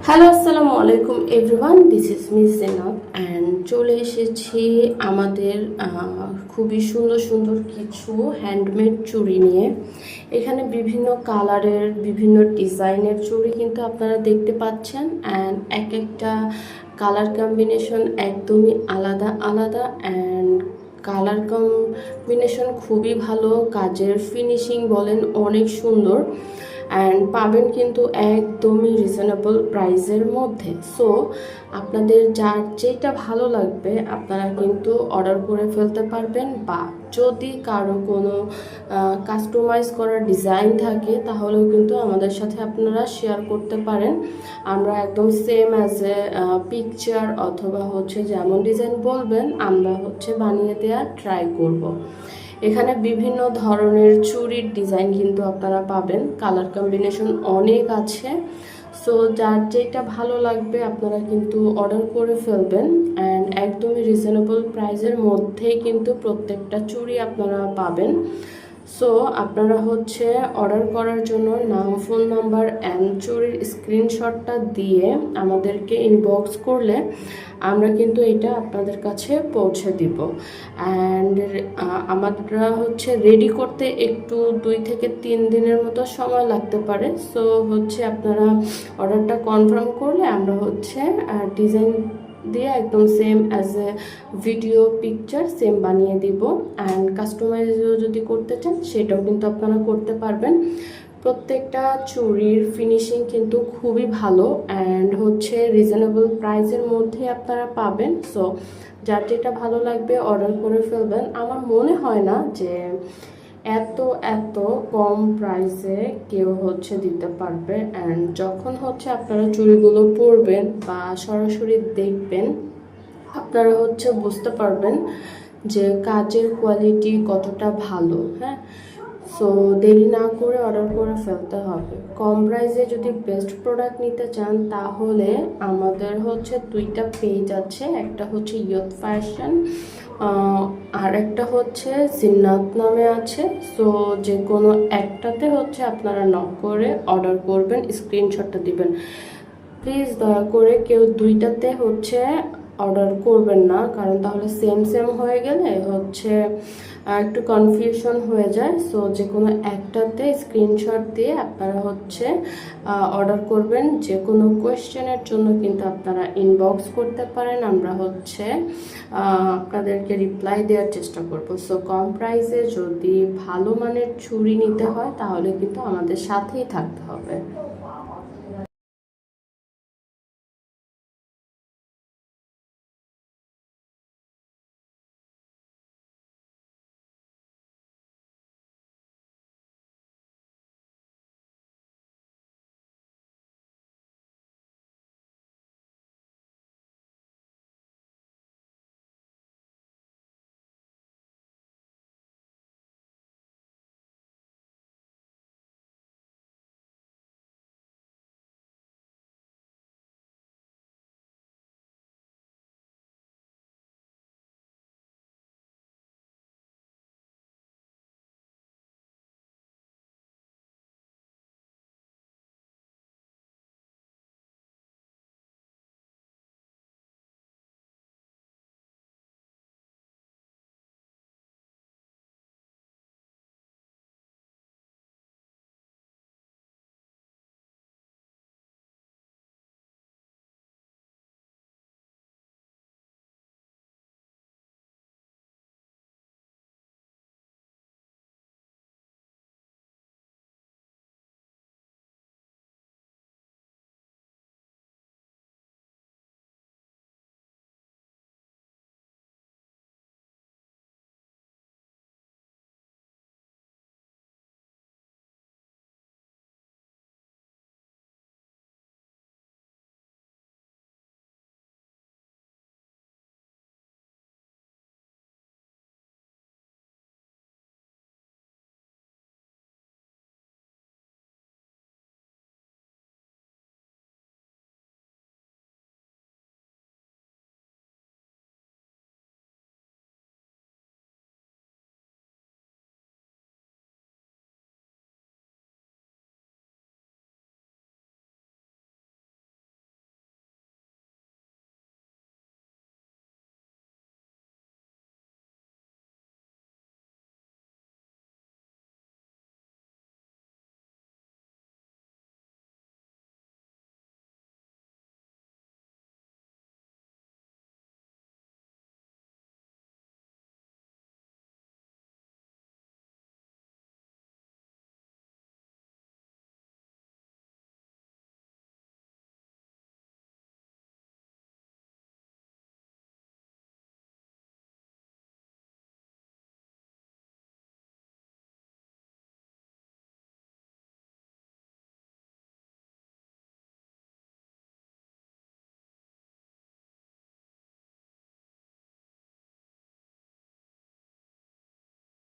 Hello, আসসালামু আলাইকুম everyone, this is miss Zenab and চলে এসেছি আমাদের খুবই সুন্দর সুন্দর কিছু হ্যান্ডমেড চুড়ি নিয়ে। এখানে বিভিন্ন কালারের বিভিন্ন ডিজাইনের চুড়ি কিন্তু আপনারা দেখতে পাচ্ছেন, অ্যান্ড এক একটা কালার কম্বিনেশন একদমই আলাদা আলাদা, অ্যান্ড কালার কম্বিনেশন খুবই ভালো, কাজের ফিনিশিং বলেন অনেক সুন্দর, অ্যান্ড পাবেন কিন্তু একদমই রিজনেবল প্রাইসের মধ্যে। সো আপনাদের যার যেটা ভালো লাগবে আপনারা কিন্তু অর্ডার করে ফেলতে পারবেন, বা যদি কারো কোনো কাস্টমাইজ করার ডিজাইন থাকে তাহলেও কিন্তু আমাদের সাথে আপনারা শেয়ার করতে পারেন। আমরা একদম সেম অ্যাজ এ পিকচার অথবা যেমন ডিজাইন বলবেন আমরা বানিয়ে দেওয়ার ট্রাই করব। এখানে বিভিন্ন ধরনের চুড়ির ডিজাইন কিন্তু আপনারা পাবেন, কালার কম্বিনেশন অনেক আছে। সো যার যেটা ভালো লাগবে আপনারা কিন্তু অর্ডার করে ফেলবেন, অ্যান্ড একদমই রিজনেবল প্রাইসের মধ্যেই কিন্তু প্রত্যেকটা চুড়ি আপনারা পাবেন। সো আপনারা অর্ডার করার জন্য নাম, ফোন নাম্বার অ্যান্ড চুরির স্ক্রিনশটটা দিয়ে আমাদেরকে ইনবক্স করলে আমরা কিন্তু এটা আপনাদের কাছে পৌঁছে দিব। অ্যান্ড আমরা রেডি করতে একটু 2 থেকে 3 দিনের মতো সময় লাগতে পারে। সো আপনারা অর্ডারটা কনফার্ম করলে আমরা ডিজাইন দিয়ে একদম same as a video picture same বানিয়ে দিব, অ্যান্ড কাস্টমাইজও যদি করতে চান সেটাও কিন্তু আপনারা করতে পারবেন। প্রত্যেকটা চুড়ির ফিনিশিং কিন্তু খুবই ভালো, অ্যান্ড রিজনেবল প্রাইসের মধ্যে আপনারা পাবেন। সো যার যেটা ভালো লাগবে অর্ডার করে ফেলবেন। আমার মনে হয় না যে এত এত কম প্রাইসে কেউ দিতে পারবে, অ্যান্ড যখন আপনারা চুড়িগুলো পরবেন বা সরাসরি দেখবেন আপনারা বুঝতে পারবেন যে কাজের কোয়ালিটি কতটা ভালো। হ্যাঁ, সো দেরি না করে অর্ডার করে ফেলতে হবে। কম প্রাইসে যদি বেস্ট প্রোডাক্ট নিতে চান তাহলে আমাদের 2টা পেজ আছে, একটা ইয়ত ফ্যাশন আর একটা জিন্নাত নামে আছে। সো যে কোনো একটাতে আপনারা নক করে অর্ডার করবেন, স্ক্রিনশটটা দিবেন। প্লিজ দয়া করে কেউ 2টাতে অর্ডার করবেন না, কারণ তাহলে সেম সেম হয়ে গেলে একটু কনফিউশন হয়ে যায়। সো যে কোনো একটাতে স্ক্রিনশট দিয়ে আপনারা অর্ডার করবেন। যে কোনো কোয়েশ্চেনের জন্য কিন্তু আপনারা ইনবক্স করতে পারেন, আমরা আপনাদেরকে রিপ্লাই দেওয়ার চেষ্টা করব। সো কম প্রাইসে যদি ভালো মানের চুড়ি নিতে হয় তাহলে কিন্তু আমাদের সাথেই থাকতে হবে।